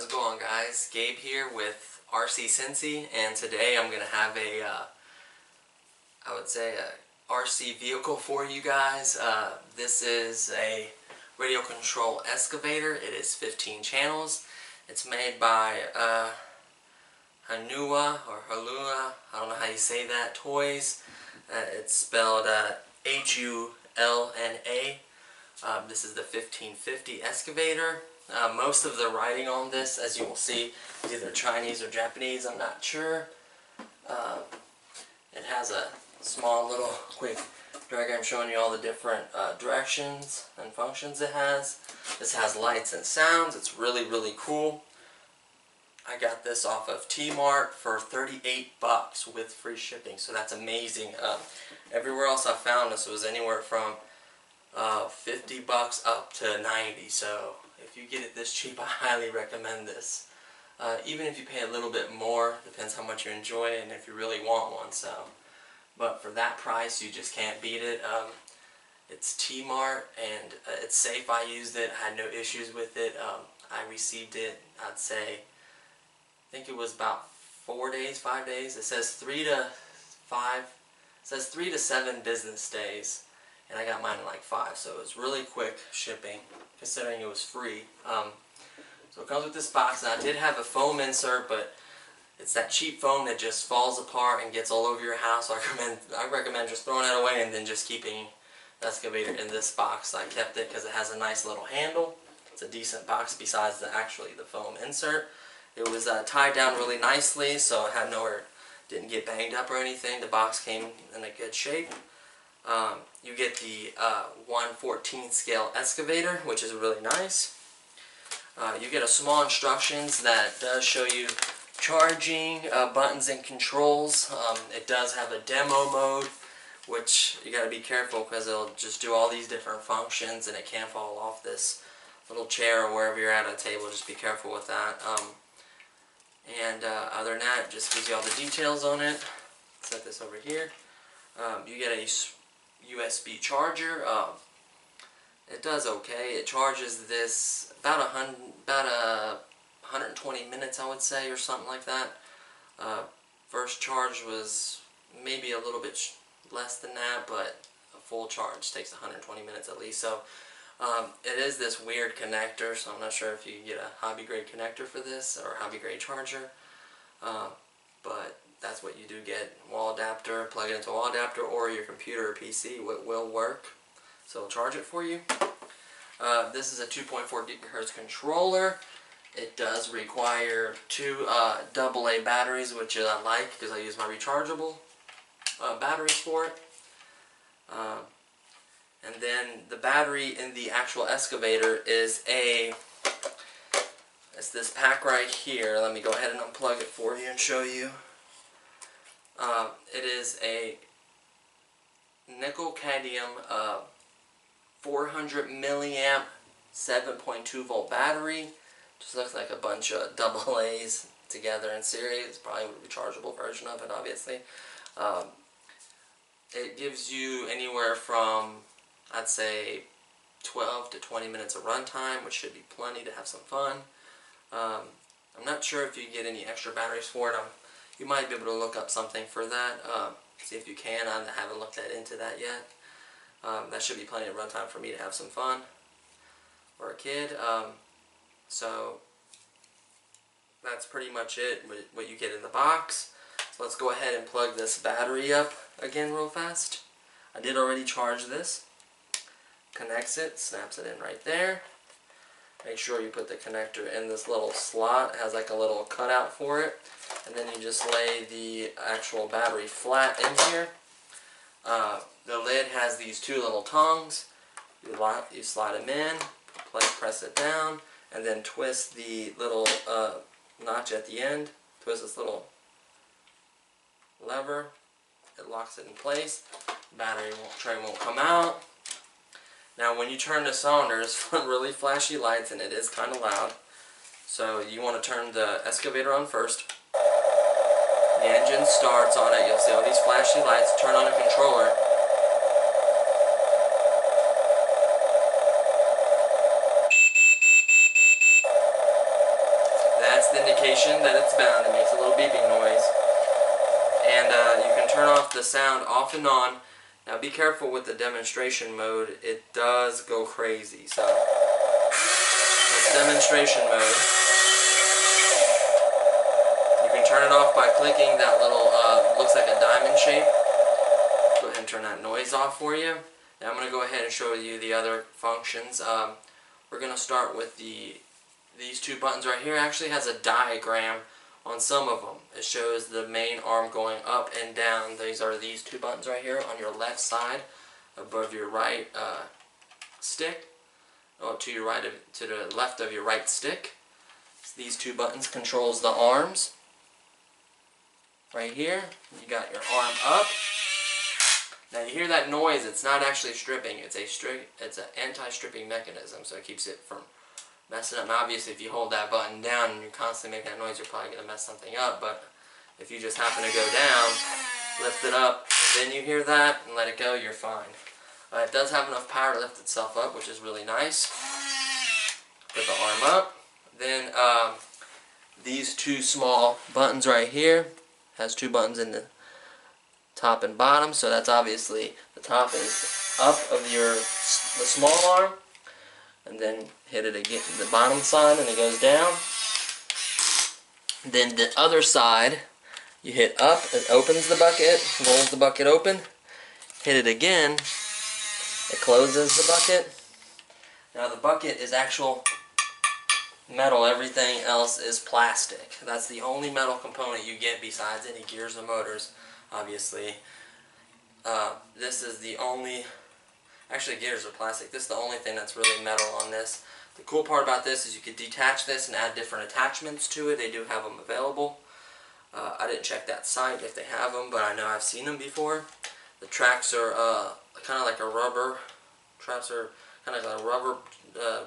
it going, guys? Gabe here with RC Cincy, and today I'm going to have a, I would say a RC vehicle for you guys. This is a radio control excavator. It is 15 channels. It's made by Hulna or Hulna, I don't know how you say that, toys. It's spelled Hulna. This is the 1550 excavator. Most of the writing on this, as you will see, is either Chinese or Japanese, I'm not sure. It has a small little quick diagram showing you all the different directions and functions it has. This has lights and sounds. It's really cool. I got this off of T-Mart for 38 bucks with free shipping, so that's amazing. Everywhere else I found this was anywhere from 50 bucks up to 90, so if you get it this cheap, I highly recommend this. Even if you pay a little bit more, depends how much you enjoy it and if you really want one. So, but for that price, you just can't beat it. It's T-Mart and it's safe. I used it, I had no issues with it. I received it, I'd say, I think it was about 4 days, 5 days. It says 3 to 7 business days. And I got mine in like 5, so it was really quick shipping, considering it was free. So it comes with this box, and I did have a foam insert, but it's that cheap foam that just falls apart and gets all over your house. So I recommend just throwing it away and then just keeping the excavator in this box. I kept it because it has a nice little handle. It's a decent box besides the foam insert. It was tied down really nicely, so it had nowhere, didn't get banged up or anything. The box came in a good shape. You get the 1/14 scale excavator, which is really nice. You get a small instructions that does show you charging buttons and controls. It does have a demo mode, which you got to be careful because it'll just do all these different functions and it can fall off this little chair or wherever you're at a table. Just be careful with that. Other than that, it just gives you all the details on it. Set this over here. You get a USB charger. It does okay. It charges this about 120 minutes, I would say, or something like that. First charge was maybe a little bit less than that, but a full charge takes 120 minutes at least. So it is this weird connector, so I'm not sure if you can get a hobby grade connector for this or a hobby grade charger, but that's what you do get. Wall adapter, plug it into a wall adapter, or your computer or PC will work, so it'll charge it for you. This is a 2.4 gigahertz controller. It does require 2 AA batteries, which I like because I use my rechargeable batteries for it. And then the battery in the actual excavator is it's this pack right here. Let me go ahead and unplug it for you and show you. It is a nickel-cadmium 400 milliamp 7.2 volt battery. Just looks like a bunch of AA's together in series. Probably a rechargeable version of it, obviously. It gives you anywhere from, I'd say, 12 to 20 minutes of runtime, which should be plenty to have some fun. I'm not sure if you get any extra batteries for it. You might be able to look up something for that, see if you can. I haven't looked into that yet. That should be plenty of runtime for me to have some fun, or a kid. So that's pretty much it, what you get in the box. So let's go ahead and plug this battery up again real fast. I did already charge this. Connects it, snaps it in right there. Make sure you put the connector in this little slot. It has like a little cutout for it. And then you just lay the actual battery flat in here. The lid has these 2 little tongs. You slide them in, press it down, and then twist the little notch at the end. Twist this little lever. It locks it in place. Battery tray won't come out. Now when you turn this on, there's really flashy lights and it is kind of loud. So you want to turn the excavator on first. The engine starts on it. You'll see all these flashy lights. Turn on the controller. That's the indication that it's bound. It makes a little beeping noise. And you can turn off the sound off and on. Now be careful with the demonstration mode. It does go crazy. So that's demonstration mode. You can turn it off by clicking that little, looks like a diamond shape. Go ahead and turn that noise off for you. Now I'm going to go ahead and show you the other functions. We're going to start with these two buttons right here. It actually has a diagram on some of them. It shows the main arm going up and down. These are these two buttons right here on your left side above your right stick. Or to the left of your right stick. These two buttons controls the arms. Right here, you got your arm up. Now you hear that noise, it's not actually stripping, it's an anti-stripping mechanism, so it keeps it from messing up. Now obviously if you hold that button down and you're constantly making that noise, you're probably going to mess something up, but if you just happen to go down, lift it up, then you hear that, and let it go, you're fine. It does have enough power to lift itself up, which is really nice. Put the arm up. Then these two small buttons right here, has two buttons in the top and bottom, so that's obviously the top is up of the small arm, and then hit it again the bottom side and it goes down. Then the other side you hit up, it opens the bucket, rolls the bucket open, hit it again, it closes the bucket. Now the bucket is actual metal, everything else is plastic. That's the only metal component you get besides any gears and motors, obviously. This is the only, actually gears are plastic, this is the only thing that's really metal on this. The cool part about this is you could detach this and add different attachments to it. They do have them available. I didn't check that site if they have them, but I know I've seen them before. The tracks are kind of like a rubber, traps are kind of like a rubber,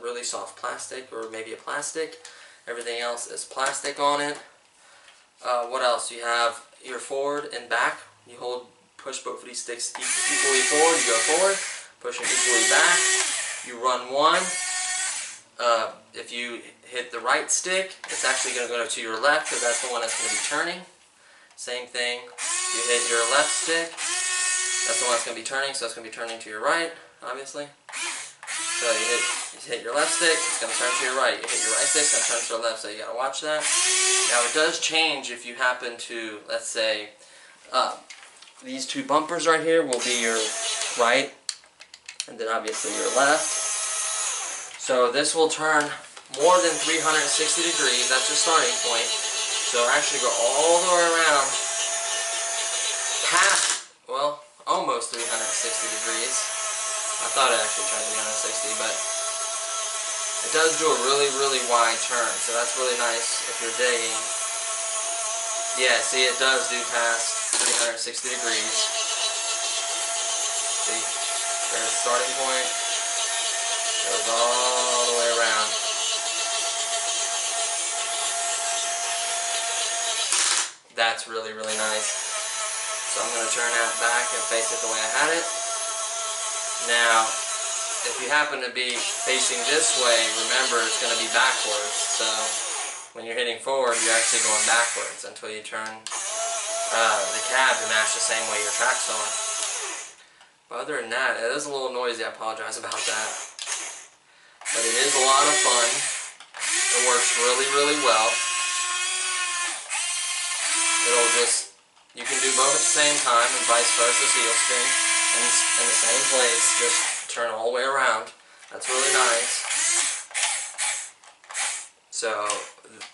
really soft plastic, or maybe a plastic. Everything else is plastic on it. What else? You have your forward and back. You push both of these sticks equally forward, you go forward, push them equally back. You run one. If you hit the right stick, it's actually going to go to your left because that's the one that's going to be turning. Same thing, you hit your left stick, that's the one that's going to be turning, so it's going to be turning to your right, obviously. So you hit your left stick, it's going to turn to your right. You hit your right stick, it's going to turn to your left, so you got to watch that. Now it does change if you happen to, let's say, these two bumpers right here will be your right, and then obviously your left. So this will turn more than 360 degrees, that's your starting point. So actually go all the way around, past, well, almost 360 degrees. I thought it actually turned 360, but it does do a really, really wide turn, so that's really nice if you're digging. Yeah, see, it does do past 360 degrees. See, there's the starting point. Goes all the way around. That's really, really nice. So I'm going to turn that back and face it the way I had it. Now, if you happen to be facing this way, remember it's going to be backwards. So when you're hitting forward, you're actually going backwards until you turn the cab to match the same way your track's on. But other than that, it is a little noisy. I apologize about that. But it is a lot of fun. It works really, really well. You can do both at the same time and vice versa, so you'll spin in the same place, just turn all the way around. That's really nice. So,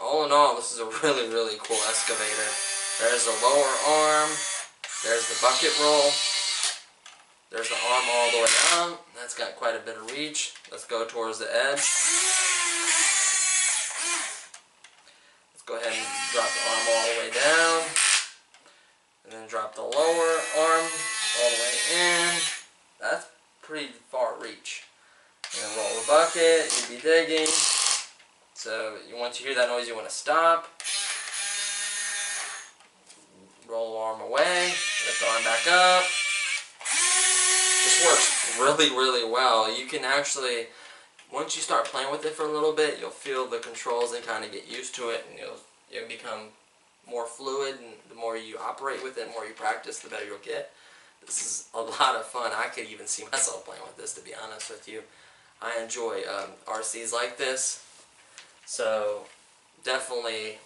all in all, this is a really, really cool excavator. There's the lower arm, there's the bucket roll, there's the arm all the way down. That's got quite a bit of reach. Let's go towards the edge. Let's go ahead and drop the arm all the way down. And then drop the lower arm all the way in. That's pretty far reach. And then roll the bucket, you'd be digging. So once you hear that noise, you want to stop. Roll the arm away, lift the arm back up. This works really, really well. You can actually once you start playing with it for a little bit, you'll feel the controls and kind of get used to it, and you'll become more fluid, and the more you operate with it, the more you practice, the better you'll get. This is a lot of fun. I could even see myself playing with this, to be honest with you. I enjoy RCs like this, so definitely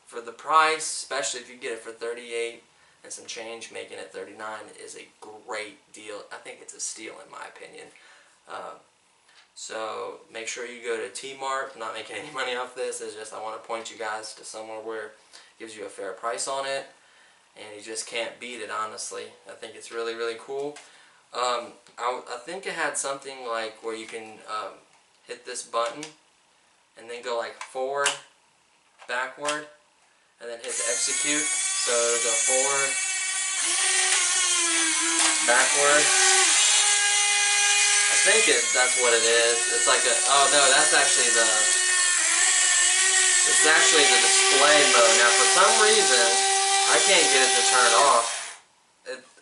for the price, especially if you get it for $38 and some change, making it $39 is a great deal. I think it's a steal in my opinion. So make sure you go to T-Mart. I'm not making any money off this. It's just I want to point you guys to somewhere where it gives you a fair price on it, and you just can't beat it, honestly. I think it's really, really cool. I think it had something like where you can hit this button and then go like forward, backward, and then hit the execute. So it'll go forward, backward. I think that's what it is. It's like a, oh no, that's actually it's actually the display mode. Now for some reason, I can't get it to turn off.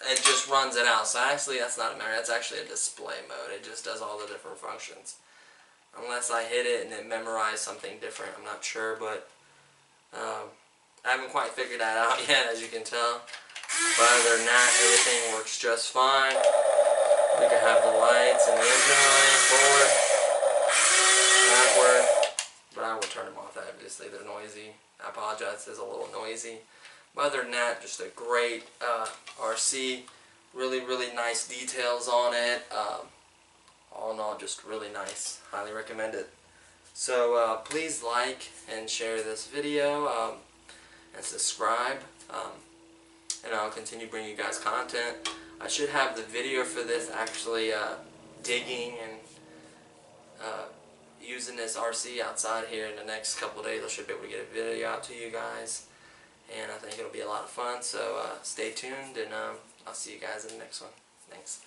It just runs it out. So actually that's not a memory, that's actually a display mode. It just does all the different functions. Unless I hit it and it memorized something different, I'm not sure, but I haven't quite figured that out yet, as you can tell. But other than that, everything works just fine. We can have the lights and the engine running, forward, backward, but I will turn them off, obviously, they're noisy. I apologize, it's a little noisy. But other than that, just a great RC, really, really nice details on it. All in all, just really nice. Highly recommend it. So please like and share this video and subscribe, and I'll continue bringing you guys content. I should have the video for this actually digging and using this RC outside here in the next couple of days. I should be able to get a video out to you guys, and I think it'll be a lot of fun. So stay tuned, and I'll see you guys in the next one. Thanks.